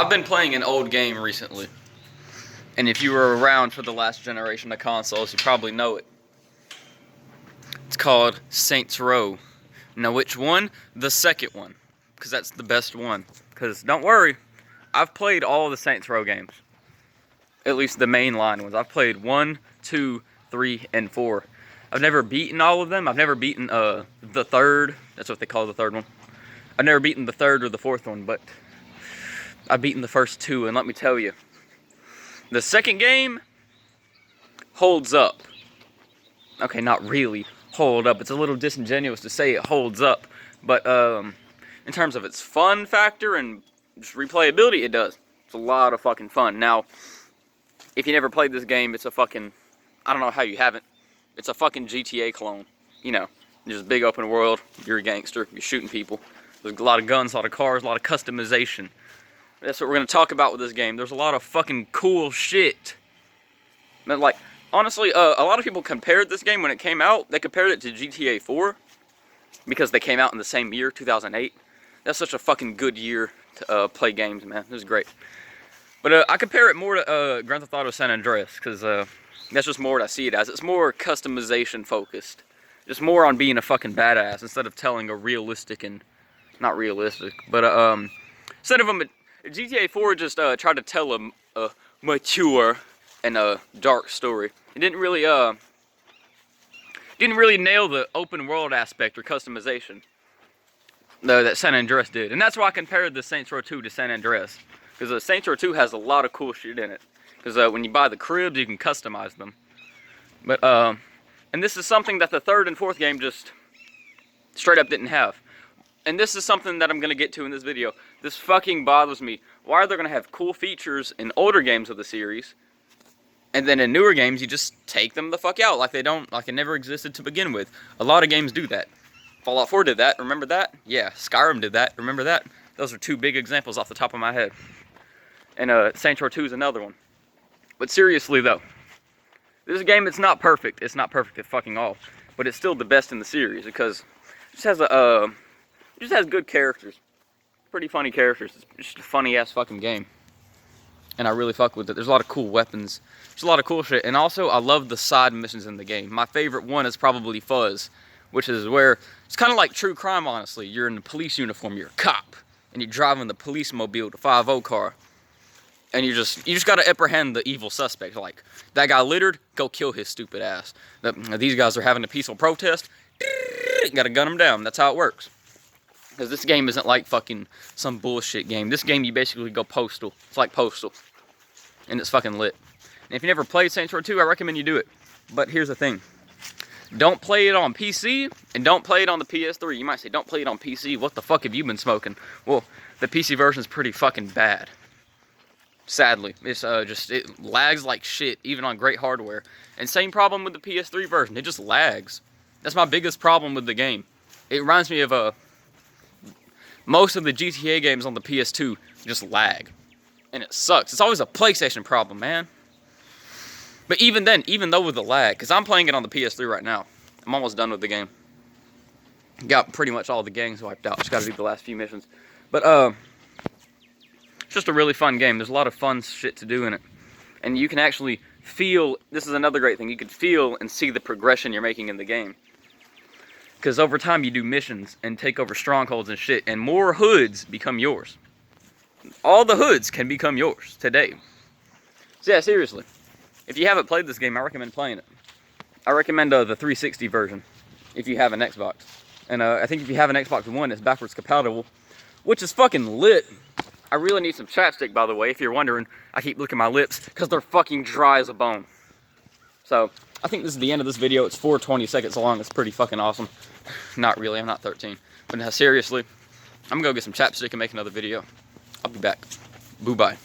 I've been playing an old game recently, and if you were around for the last generation of consoles, you probably know it. It's called Saints Row. Now which one? The second one, because that's the best one. Because don't worry, I've played all the Saints Row games. At least the mainline ones. I've played 1, 2, 3, and 4. I've never beaten all of them. I've never beaten the third. That's what they call the third one. I've never beaten the third or the fourth one, but I've beaten the first 2, and let me tell you, the second game holds up. Okay, not really hold up. It's a little disingenuous to say it holds up, but in terms of its fun factor and just replayability, it does. It's a lot of fucking fun. Now, if you never played this game, it's a fucking, I don't know how you haven't. It's a fucking GTA clone. You know, just big open world. You're a gangster. You're shooting people. There's a lot of guns, a lot of cars, a lot of customization. That's what we're going to talk about with this game. There's a lot of fucking cool shit. But like, honestly, a lot of people compared this game when it came out. They compared it to GTA 4 because they came out in the same year, 2008. That's such a fucking good year to play games, man. It was great. But I compare it more to Grand Theft Auto San Andreas because that's just more what I see it as. It's more customization focused. Just more on being a fucking badass instead of telling a realistic and not realistic, but instead of GTA 4 just tried to tell a mature and a dark story. It didn't really nail the open world aspect or customization that San Andreas did, and that's why I compared the Saints Row 2 to San Andreas, because Saints Row 2 has a lot of cool shit in it. Because when you buy the cribs, you can customize them. But and this is something that the third and fourth game just straight up didn't have. And this is something that I'm going to get to in this video. This fucking bothers me. Why are they going to have cool features in older games of the series, and then in newer games you just take them the fuck out like they don't, like it never existed to begin with? A lot of games do that. Fallout 4 did that, remember that? Yeah, Skyrim did that, remember that? Those are 2 big examples off the top of my head. And Saints Row 2 is another one. But seriously though, this game, it's not perfect. It's not perfect at fucking all. But it's still the best in the series because it just has it just has good characters. Pretty funny characters. It's just a funny ass fucking game. And I really fuck with it. There's a lot of cool weapons. There's a lot of cool shit. And also, I love the side missions in the game. My favorite one is probably Fuzz, which is where it's kind of like true crime, honestly. You're in the police uniform, you're a cop, and you're driving the police mobile, the 5-0 car. And you just gotta apprehend the evil suspect. Like, that guy littered, go kill his stupid ass. These guys are having a peaceful protest, gotta gun them down. That's how it works. Because this game isn't like fucking some bullshit game. This game, you basically go postal. It's like Postal. And it's fucking lit. And if you never played Saints Row 2, I recommend you do it. But here's the thing. Don't play it on PC, and don't play it on the PS3. You might say, don't play it on PC. What the fuck have you been smoking? Well, the PC version is pretty fucking bad. Sadly. It's it lags like shit, even on great hardware. And same problem with the PS3 version. It just lags. That's my biggest problem with the game. It reminds me of most of the GTA games on the PS2 just lag. And it sucks. It's always a PlayStation problem, man. But even then, even though with the lag, because I'm playing it on the PS3 right now. I'm almost done with the game. Got pretty much all the gangs wiped out. Just got to do the last few missions. But, it's just a really fun game. There's a lot of fun shit to do in it. And you can actually feel, this is another great thing, you can feel and see the progression you're making in the game. Because over time you do missions and take over strongholds and shit, and more hoods become yours. All the hoods can become yours today. So yeah, seriously. If you haven't played this game, I recommend playing it. I recommend the 360 version, if you have an Xbox. And I think if you have an Xbox One, it's backwards compatible, which is fucking lit. I really need some chapstick, by the way, if you're wondering. I keep licking my lips, because they're fucking dry as a bone. So, I think this is the end of this video. It's 4:20 seconds long. It's pretty fucking awesome. Not really, I'm not 13. But seriously, I'm gonna go get some chapstick and make another video. I'll be back. Boo-bye.